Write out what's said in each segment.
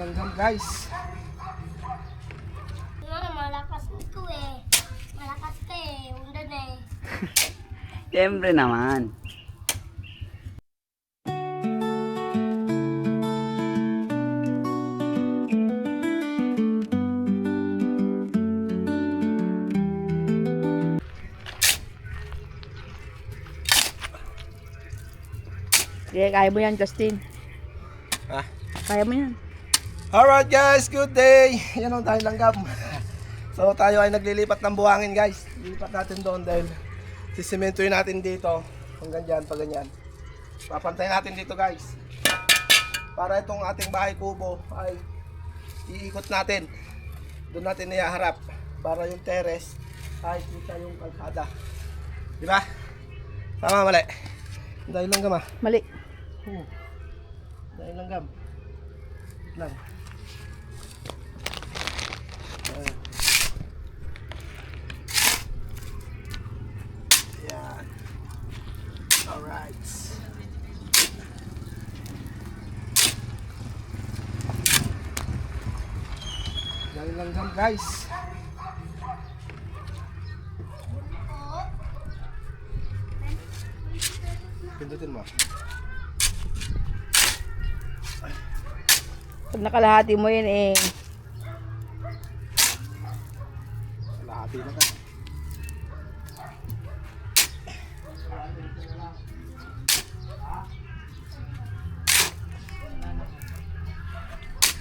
langgam guys. Malakas ko eh. Malakas ka eh. Undan eh. Siyempre naman. Sige, kaya mo yan, Justin. Ha? Kaya mo yan. Alright guys, good day. Yan ang tayong langgam. So tayo ay naglilipat ng buhangin guys. Lilipat natin doon dahil sisimentoyin natin dito. Hanggang dyan, pag ganyan. Papantayin natin dito guys. Para itong ating bahay kubo ay iikot natin. Doon natin ihaharap. Para yung terrace ay kita yung kalsada. Diba? Tama, mali? Dahil langgam ah. Mali. Dahil langgam. Wait lang. Ayan. Alright. Dahil langgam guys. Pindutin mo. Pag nakalahati mo yun eh. Lahati na ka.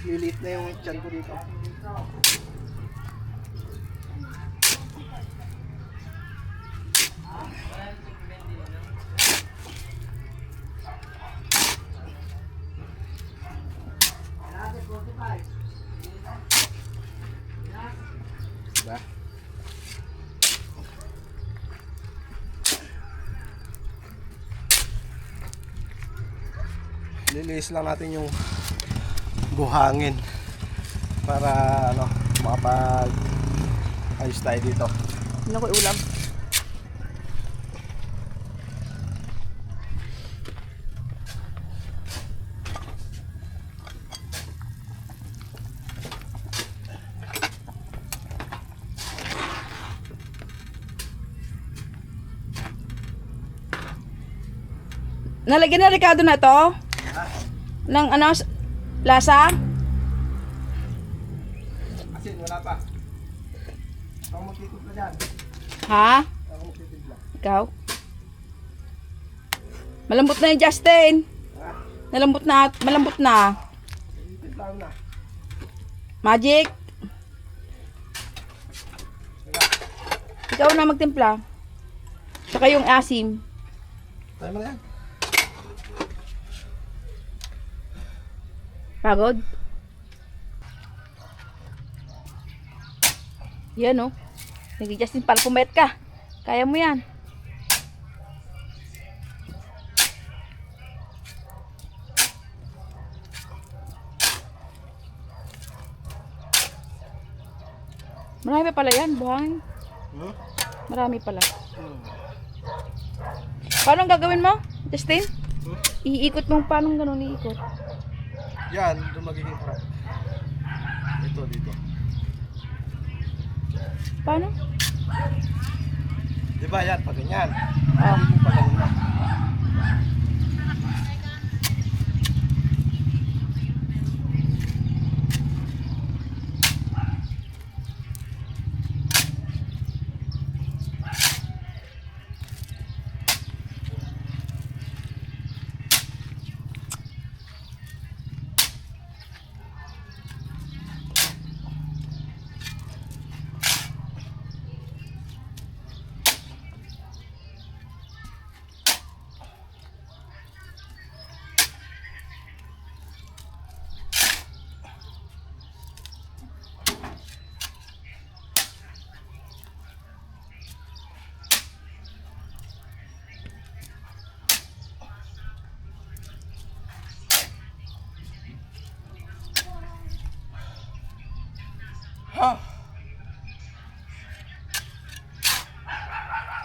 Lilit na yung tiyan ko dito. Diba? Lilis lang natin yung buhangin para ano, makapag ayos tayo dito. Ano ko ulam? Nalagyan na Ricardo na to? Ng ano, lasa? Asin, wala pa. Ako magtitip na dyan. Ha? Ako magtitip na. Ikaw? Malambot na yung Justin. Malambot na, malambot na. Titip lang na. Magic. Diba? Ikaw na magtimpla. Saka yung asim. Tayo mo na yan. Pagod? Yan o. Nag-Justin, para pumayat ka. Kaya mo yan. Marami pala yan, buhangin. Hmm? Marami pala. Paano ang gagawin mo, Justin? Iikot mo, paano ganun iikot? Yan, doon magiging harap. Ito, dito. Paano? Diba yan, pag ganyan. Ah. Pag ganyan.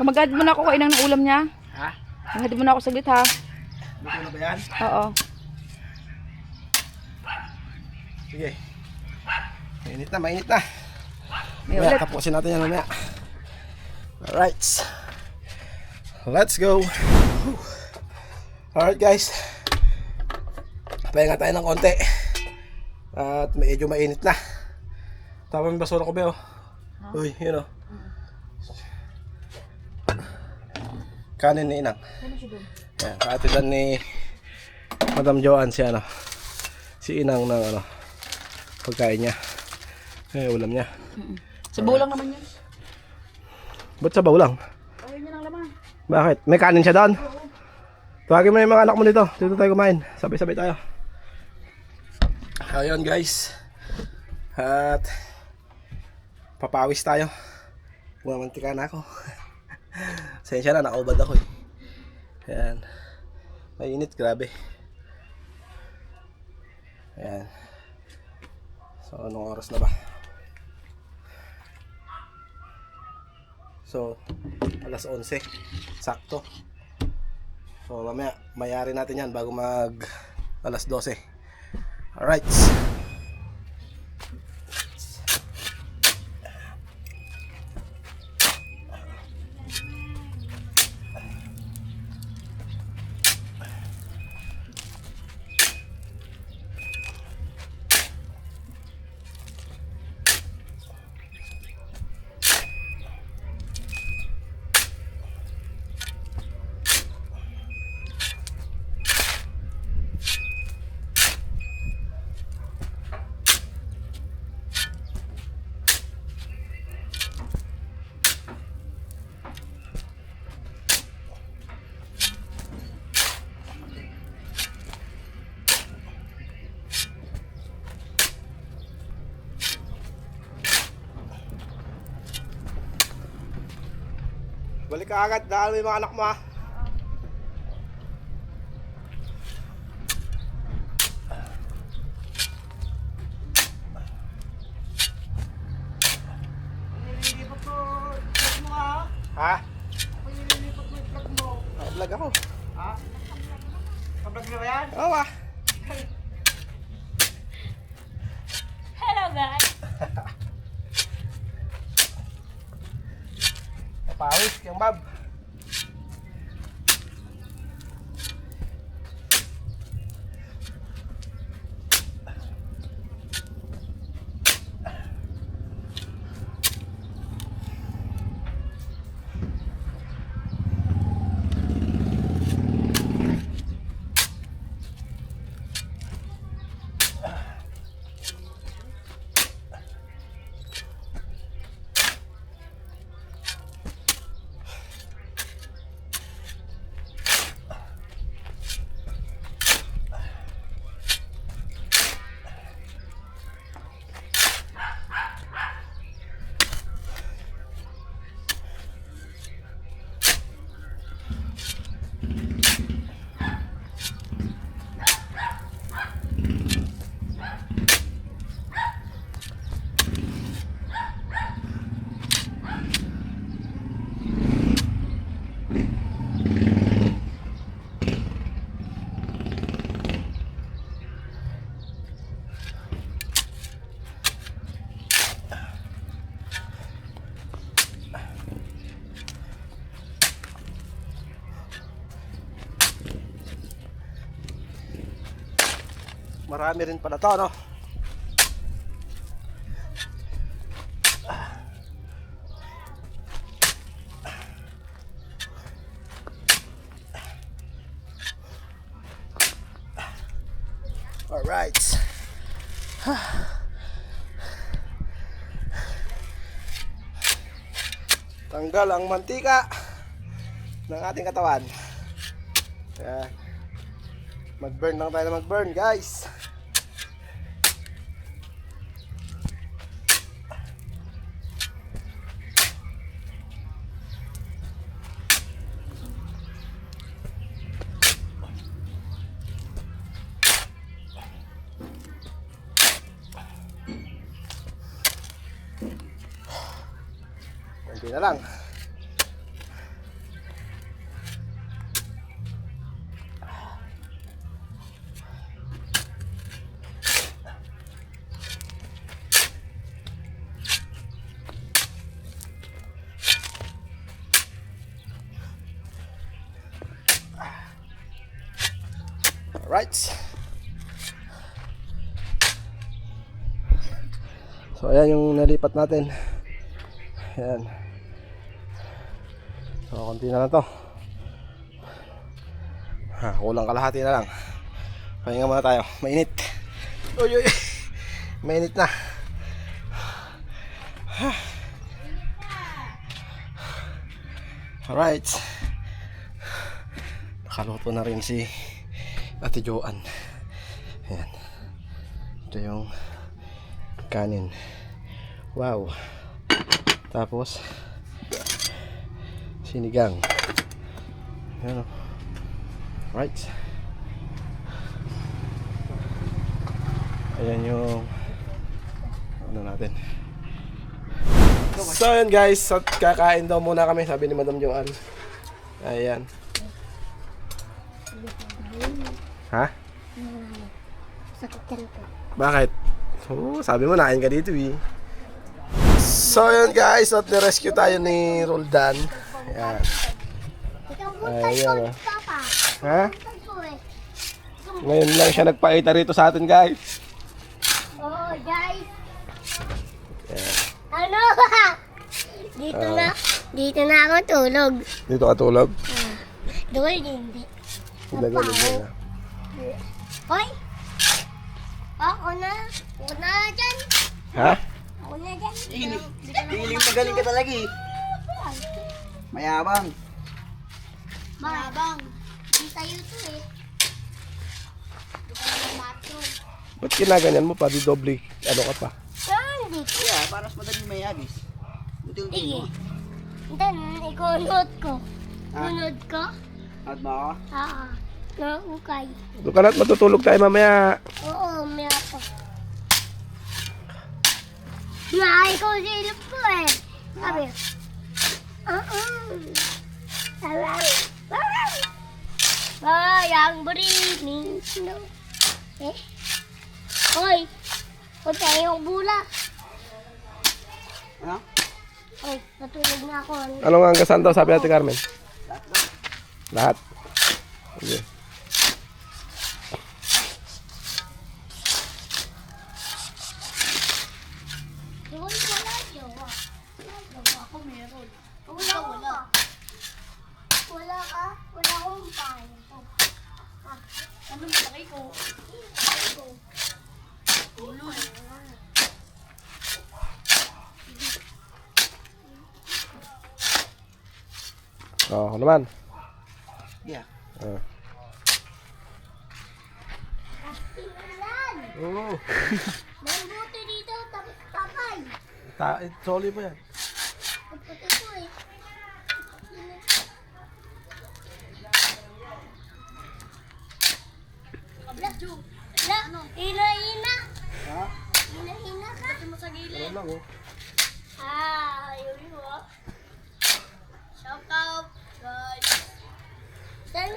Maghatid mo na ako kainang ng ulam niya. Ha? Maghatid mo na ako saglit ha. Dito na ba yan? Oo. Sige. Mainit na, mainit na. May Mamaya, ulit. tapusin natin yan mamaya. Alright. Let's go. Whew. Alright guys. Pahinga tayo ng konti. At medyo mainit na. Tama yung basura ko ba oh. Uy, yun oh. Kanin ni Inang. Yan, kaatidan ni Madam Joanne si ano. Si Inang ng ano. Pagkain niya. Ulam niya. Sabaw lang naman yun. Ba't sabaw lang? Ayaw niya ng laman. Bakit? May kanin siya doon? Tawagin mo yung mga anak mo dito. Dito tayo kumain. Sabay-sabay tayo. Ayun guys. At papawis tayo. Bumamantika na ako. Sensya na, nakaubad ako eh. Ayan. Mainit, grabe. Ayan. So, anong oras na ba? So, alas 11. Sakto. So, mamaya, mayari natin yan bago mag alas 12. Alright. Balik ka agad dahil may mga anak mo ah. Ha? Vlog ako. Ha? Vlog mo ba yan? Oo ah. Hello guys. Pawis, yung bab. Marami rin pala to, no? Alright. Tanggal ang mantika ng ating katawan. Ayan. Mag-burn lang tayo na mag-burn, guys. Kunti na lang. Right. So ayan yung nalipat natin. Ayan. So konti na lang to. Kulang kalahati na lang. Pahinga muna tayo. Mainit. Uy, uy. Mainit na. Alright. Nakaluto na rin si Ate Joanne. Ayan. Ito yung kanin. Wow. Tapos sinigang. Ayan o. Right. Ayan yung ano natin. So yun guys, so, kakain daw muna kami, sabi ni Madam Joanne. Ayan. Ha? Sakit ka na po. Bakit? Oh, sabi mo nain ka dito eh. So yun guys, at rescue tayo ni Roldan. Ayan. Ikaw po Ayan o. Papa. Ha? Ikaw po eh. Ngayon lang siya nagpakita rito sa atin guys. Oh, guys. Ayan. Ano ba? Dito na ako tulog. Dito ka tulog. Doon hindi. Ilagay na. Hoy! Ako na dyan. Ha? Ako na dyan. Hiling magaling ka talaga eh. Mayabang. Marabang. Hindi tayo to eh. Hindi tayo mato. Ba't kinaganyan mo pa? Di doble. Ano ka pa? Hindi ko. Kaya, para mas madali may abis. Buti-buti Sige. mo. Then, ikunod ko. Ah. Kunod ko? At mo ako? Naukay. Doon ka na't matutulog tayo mamaya. Oo, may ako. Nakay ko silip ko eh. Sabi. Bayang berining. Eh? Hoy! Huwag tayong bula. Ano? Hoy, natulog na ako. Anong anggasan daw sabi natin Carmen? Lahat. Sige. Doon wala jowa. Ako meron. Wala. Wala ka? Wala akong payo. Ano malaki ko? Ulo. Oh, ano naman? Yeah. Ilan? Oo. May buti dito tapos tapay. Soli pa yan. Pagpati ko eh. La, ina-ina. Ha? Ina-ina ka. Ito mo sa gilid. Ano lang oh. Yun mo. Shout out, guys. Saan?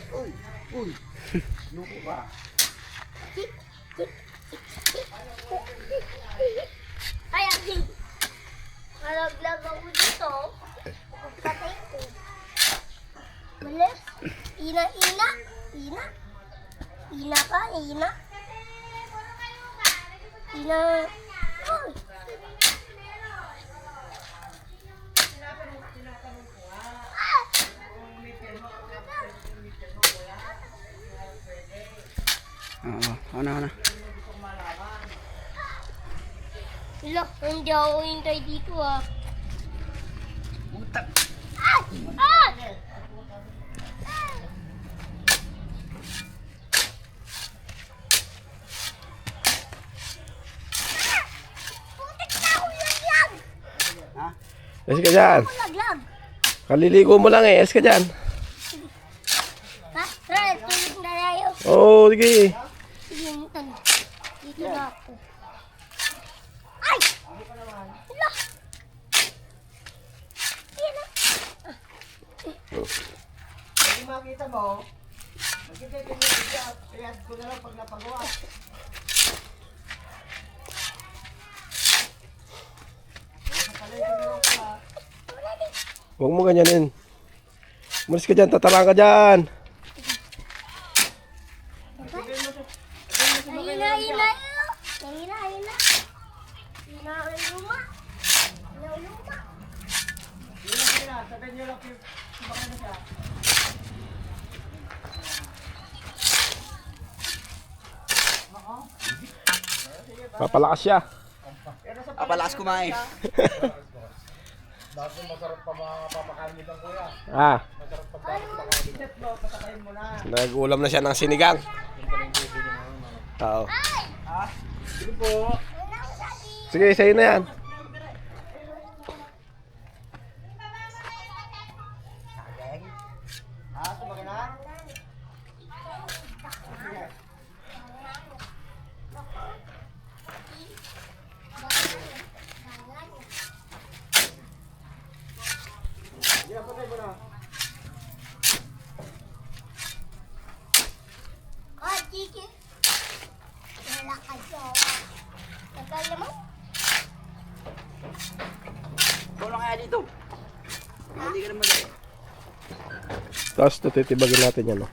Uy! Uy! Luko ka. Ay, aking. Malaglag ako dito. Patay ko. Malis. Ina-ina. Ina. Ina ka, ina. Ina. Ay. Oo, ano. Wala, hindi ako hintay dito ah. Utak! Ah! Ah! Putik na ako laglag! Ha? Yes ka dyan. Ako laglag! Kaliligo mo lang eh. Yes ka dyan. Ha? Tara, tulog na tayo. Oo, sige. Sige, dito na ako. Ay! Hala! Ayan na. Kung makita mo, magkikita niyo siya, kaya ko na lang pag napagawa. Huwag mo ganyanin. Umalis ka dyan, tatarang ka dyan. Hina. Hina ang luma. Sabihin nyo lang yung baka na siya. Papalakas siya. Apalakas kumain. Ah, Set mo, patakayin mo na. nag-ulam na siya ng sinigang. Oo. Sige po. Sige, sa'yo na yan. Sumakay na? Oh, Kiki. Wala ka dyan. Tagal naman. Tulong kaya dito. Hindi ka naman dahil. Tapos tutitibagin natin yan. Oh.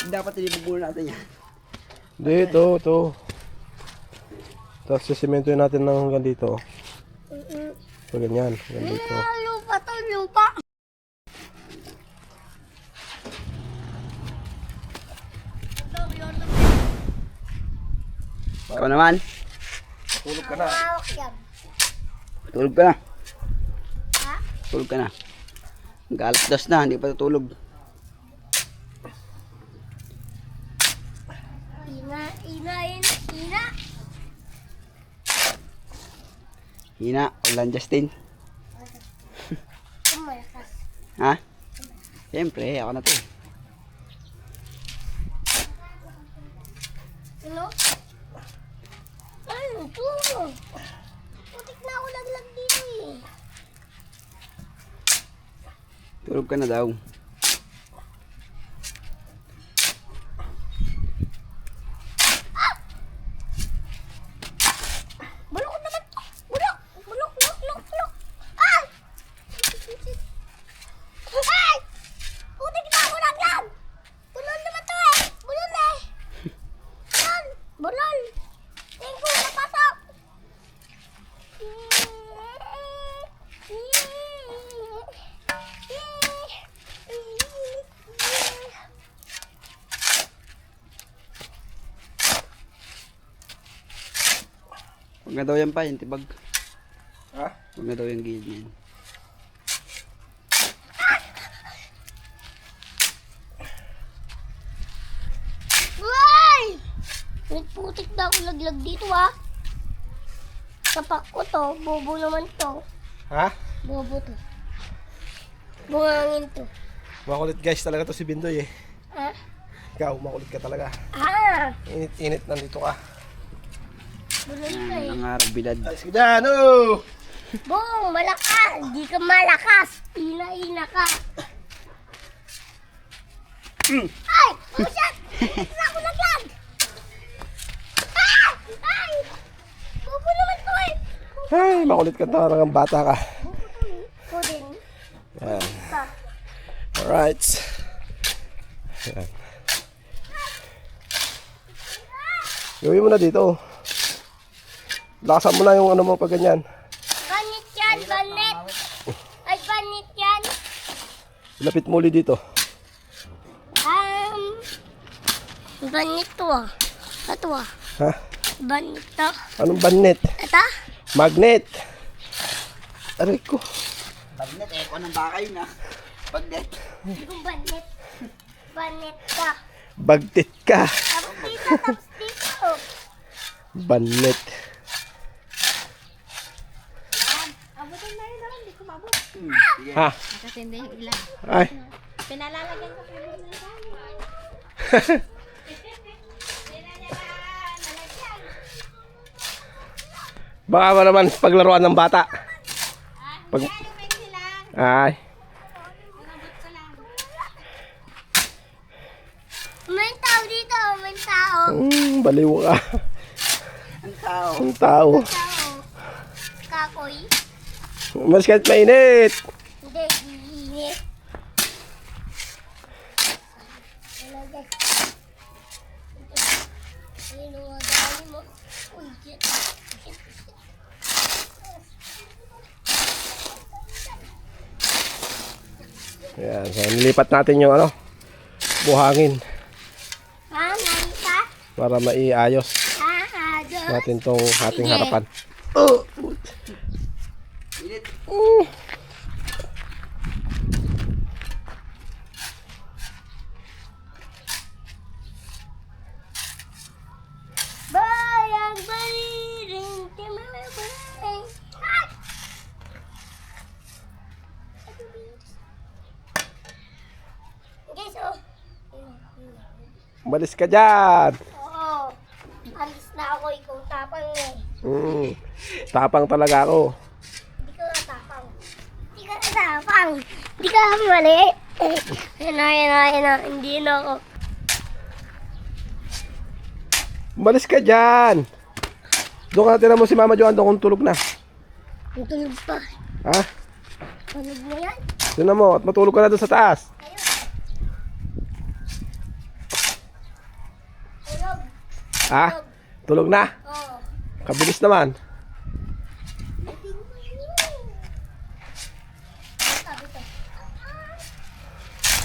Dapat inibubulo natin yan. Dito, ito. Tapos sisimentoin natin ng hanggang dito. So, ganyan, hanggang dito. Lupa to, lupa. Ikaw naman. Tulog ka na. Hawak yan. Tulog ka na. Ha? Tulog ka na. Galas dos na, hindi pa tutulog. Hina. Hina, ulan Justin. Malakas. Ha? Siyempre, ako na to. Ano? Ano to? Putik na ako laglag dito eh. Tulog ka na daw. Bulok naman to. Bulok. Ay! Ay! Putik na ako laglag. Bulol naman to eh. Bulol eh. Bulol. Tingko na pasok. Huwag na daw yan pa, yung tibag. Ha? Huwag na daw yung gilid niyan. Ay! May putik na ako laglag dito ah. Kapak ko to. Bobo naman to. Ha? Bobo to. Bungangin to. Makulit guys talaga to si Bindoy eh. Ah? Ikaw, makulit ka talaga. Ah! Init-init nandito ka. Bulol ka eh. Ang araw bilad. Alis ka dyan, oh! Bong! Malakas! Di ka malakas! Ina-ina ka! Ay! Oh shit! Putik na ako laglag! Ah! Ay! Bobo naman to eh! Ay, makulit ka talaga ng bata ka. Ko din. Yan. Ka. Alright. Yan. Gawin mo na dito. Lakasan mo na yung ano mo pag ganyan. Banit yan! Banit! Ay, banit yan! Lapit mo ulit dito. Banit to ah. Ito ah. Ha? Banit to. Anong bagnet? Ito? Magnet. Aray ko. Bagnet, eh, kung anong baka yun ah. Bagnet. Yung banit. Banit ka. Bagtit ka. Tapos dito. Bagnet. Abutin na yun naman, di ko mabot. Sige. Ha? Kasi hindi yung ilan. Ay. Pinalalagyan ko pa yun. Baka ba naman paglaruan ng bata? Pag... Ay. May tao dito. May tao. Baliw ka. Ang tao. Ang tao. Tao. Umalis kahit mainit. Hindi, iinit. Wala guys. Ayun ang mga dami mo. Uy, shit. Shit, shit. Ayan, so nilipat natin yung ano, buhangin Ha, Marita? para maiayos Ha, Ado? natin tong ating Sige. harapan. Init. Bayang baliring, timabay. Ay! Guys, oh. Umalis ka dyan. Oo. Alis na ako, ikaw tapang eh. Tapang talaga ako. Hindi ka na tapang. Hindi ka na tapang. Hindi ka mali. Yan na. Hindi na ako. Umalis ka dyan. Doon ka natira mo si Mama Joan doon kung tulog na. Ang tulog pa. Ha? Tulog na yan. Doon na mo at matulog ka na doon sa taas. Tulog. Ha? Tulog na? Oo. Kabilis naman. Sabi ko.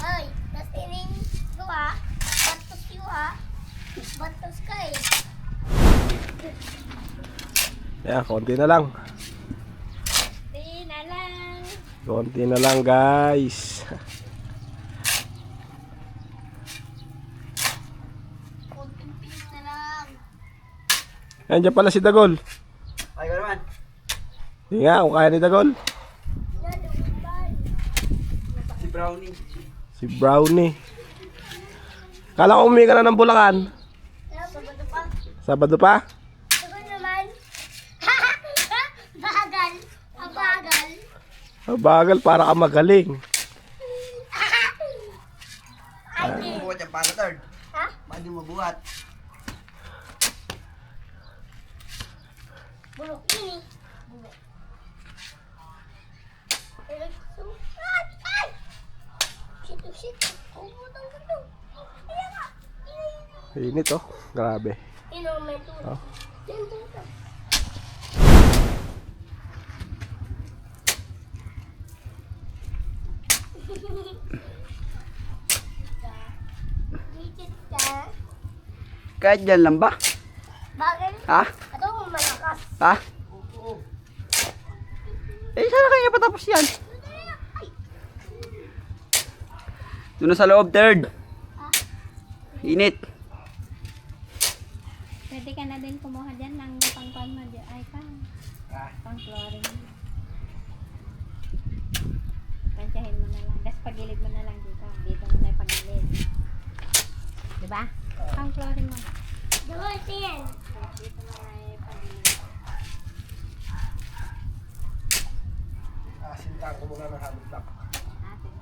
Ay, tas ining ko ha. Batos yung ha. Batos ka eh. Ayan, konti na lang. Di na lang. Konti na lang guys. Kunting pinis na lang. Ayan dyan pala si Dagol. Ay ka naman. Hindi nga, kung kaya ni Dagol. Nalumbay. Si Brownie. Si Brownie. Kala ko umuwi ka na ng Bulacan. Sabado pa. Sabado pa? Sabado naman. Bagal. Ang bagal. Bagal, para ka magaling. Ay, Buhat yung para third. ha? Paano mabuhat? Bulok ini. Bulok. Ay! Shit, oh, shit. Kumutang ko to. Ayan nga. Init oh, grabe. Inumin to. Oh. Yan to. Dikit ka. Kahit dyan lang ba? Bagay. Ha? Ito malakas. Ha? Eh, sana kaya patapos yan? Doon na sa loob, third. Init. Pwede ka na din kumuha dyan ng pangkuan mo dyan. Ay pa. Pang-flooring. Tansyahin mo na lang. Tapos pagilid mo na lang dito. Dito mo na yung pagilid. Diba? Pang-flooring mo. Doon, tin. Dito mo na yung pagilid. Sintahan ko muna ng hamid lock. Atin.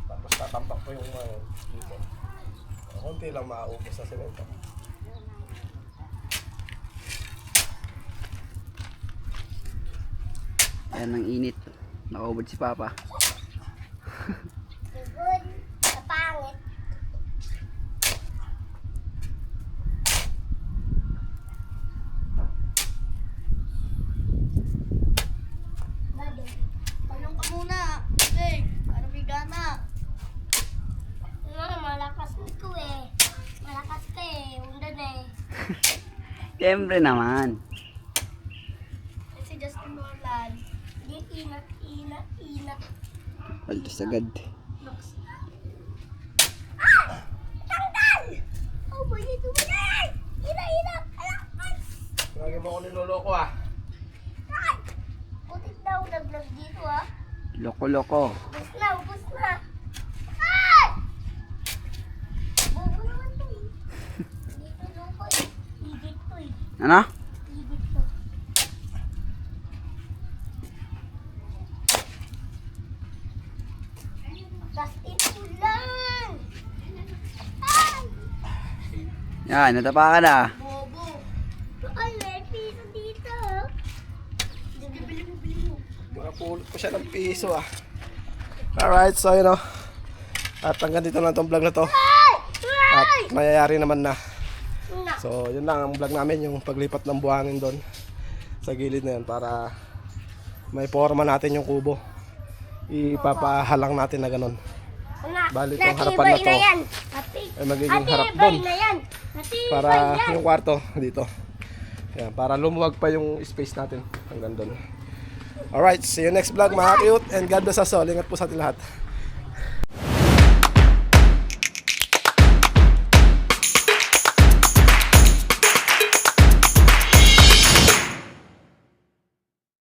Tapos tatampak ko yung dito. Konti lang maubos sa semento. Ayan ang init. Nakaubod si Papa. Good. Sa pangit. Bado. Tanong ka muna. Hey, ano bigana? Malakas ko eh. Malakas ka eh. Undan eh. Siyempre naman. Si Justin Norland. Di inat. Paltos agad. Tanggal! Oh, boy, ito mo na! Ina! Alakas! Lagi mo ako niloloko ah. Ay! Putik daw naglag dito ah. Loko-loko. Ubus na. Ay! Bobo naman to eh. Dito loko eh. Higit to eh. Ano? Higit to. Justin ulan! Ay! Yan, natapa ka na. Bobo. Ay, may piso dito. piso ah. Alright, so yun o. At hanggang dito lang itong vlog na to. At mayayari naman na. So yun lang ang vlog namin, yung paglipat ng buhangin doon sa gilid na yun para may forma natin yung kubo. Ipapahalang natin na ganun. Bali itong harapan na to ay magiging harap doon para yung kwarto dito. Yan, para lumuwag pa yung space natin hanggang doon. Alright, see you next vlog mga cute, and God bless us all. Ingat po sa ating lahat.